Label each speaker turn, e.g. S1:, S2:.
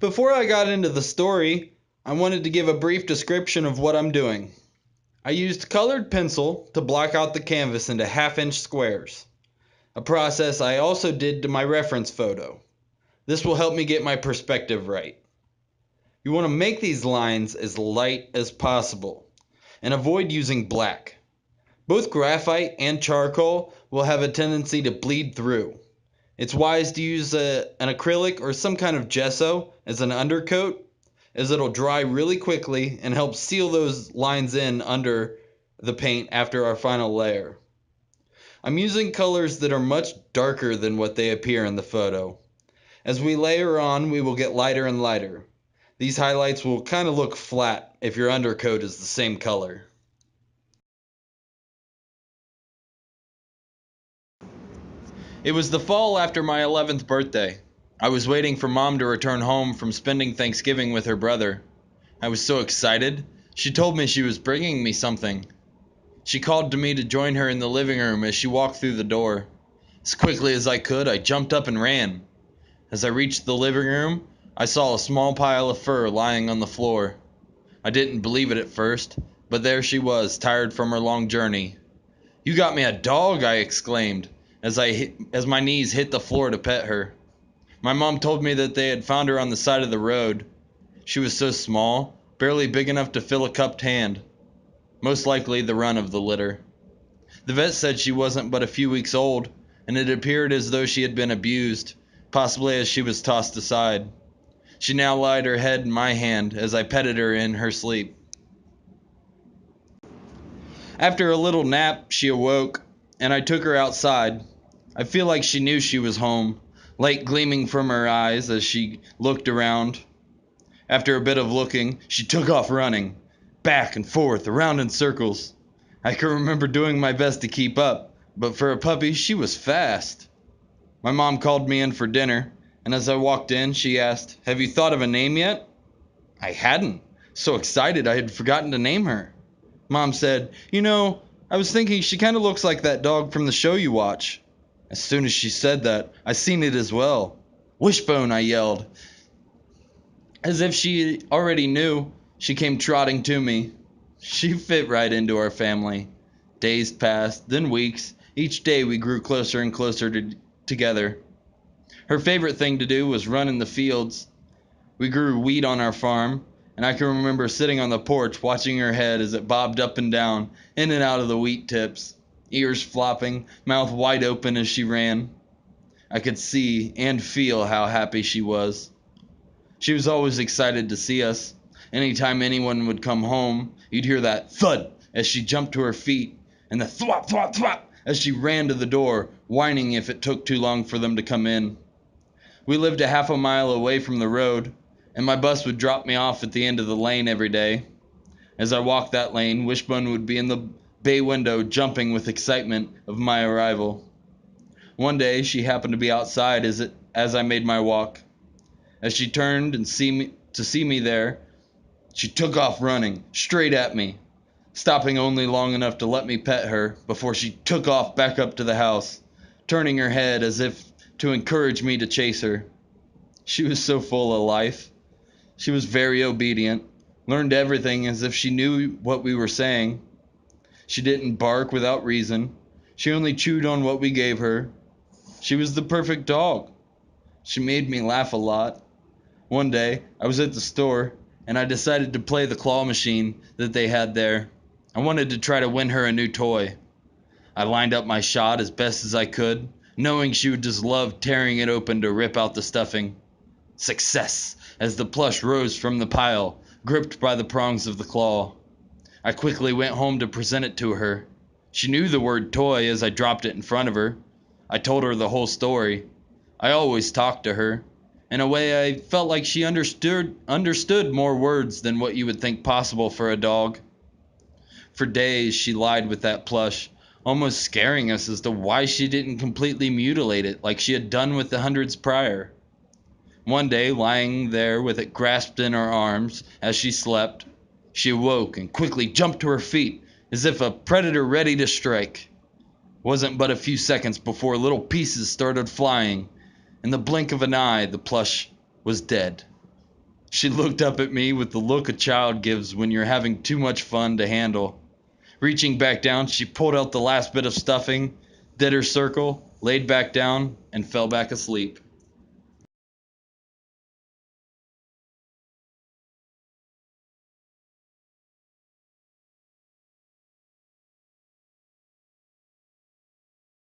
S1: Before I got into the story, I wanted to give a brief description of what I'm doing. I used colored pencil to block out the canvas into half-inch squares, a process I also did to my reference photo. This will help me get my perspective right. You want to make these lines as light as possible and avoid using black. Both graphite and charcoal will have a tendency to bleed through. It's wise to use an acrylic or some kind of gesso as an undercoat, as it'll dry really quickly and help seal those lines in under the paint after our final layer. I'm using colors that are much darker than what they appear in the photo. As we layer on, we will get lighter and lighter. These highlights will kind of look flat if your undercoat is the same color. It was the fall after my 11th birthday. I was waiting for Mom to return home from spending Thanksgiving with her brother. I was so excited. She told me she was bringing me something. She called to me to join her in the living room as she walked through the door. As quickly as I could, I jumped up and ran. As I reached the living room, I saw a small pile of fur lying on the floor. I didn't believe it at first, but there she was, tired from her long journey. "You got me a dog," I exclaimed, as my knees hit the floor to pet her. My mom told me that they had found her on the side of the road. She was so small, barely big enough to fill a cupped hand. Most likely the run of the litter. The vet said she wasn't but a few weeks old, and it appeared as though she had been abused, possibly as she was tossed aside. She now laid her head in my hand as I petted her in her sleep. After a little nap, she awoke, and I took her outside. I feel like she knew she was home, light gleaming from her eyes as she looked around. After a bit of looking, she took off running, back and forth, around in circles. I can remember doing my best to keep up, but for a puppy, she was fast. My mom called me in for dinner, and as I walked in, she asked, "Have you thought of a name yet?" I hadn't. So excited I had forgotten to name her. Mom said, I was thinking she kind of looks like that dog from the show you watch." As soon as she said that, I seen it as well. "Wishbone," I yelled. As if she already knew, she came trotting to me. She fit right into our family. Days passed, then weeks. Each day we grew closer and closer together. Her favorite thing to do was run in the fields. We grew wheat on our farm, and I can remember sitting on the porch watching her head as it bobbed up and down, in and out of the wheat tips, ears flopping, mouth wide open as she ran. I could see and feel how happy she was. She was always excited to see us. Anytime anyone would come home, you'd hear that thud as she jumped to her feet, and the thwop, thwop, thwop as she ran to the door, whining if it took too long for them to come in. We lived a half a mile away from the road, and my bus would drop me off at the end of the lane every day. As I walked that lane, Wishbone would be in the bay window jumping with excitement of my arrival. One day, she happened to be outside as I made my walk. As she turned and to see me there, she took off running, straight at me, stopping only long enough to let me pet her before she took off back up to the house, turning her head as if to encourage me to chase her. She was so full of life. She was very obedient, learned everything as if she knew what we were saying. She didn't bark without reason. She only chewed on what we gave her. She was the perfect dog. She made me laugh a lot. One day, I was at the store, and I decided to play the claw machine that they had there. I wanted to try to win her a new toy. I lined up my shot as best as I could, knowing she would just love tearing it open to rip out the stuffing. Success, as the plush rose from the pile, gripped by the prongs of the claw. I quickly went home to present it to her. She knew the word toy as I dropped it in front of her. I told her the whole story. I always talked to her. In a way, I felt like she understood more words than what you would think possible for a dog. For days, she lied with that plush, almost scaring us as to why she didn't completely mutilate it like she had done with the hundreds prior. One day, lying there with it grasped in her arms as she slept, she awoke and quickly jumped to her feet as if a predator ready to strike. Wasn't but a few seconds before little pieces started flying. In the blink of an eye, the plush was dead. She looked up at me with the look a child gives when you're having too much fun to handle. Reaching back down, she pulled out the last bit of stuffing, did her circle, laid back down, and fell back asleep.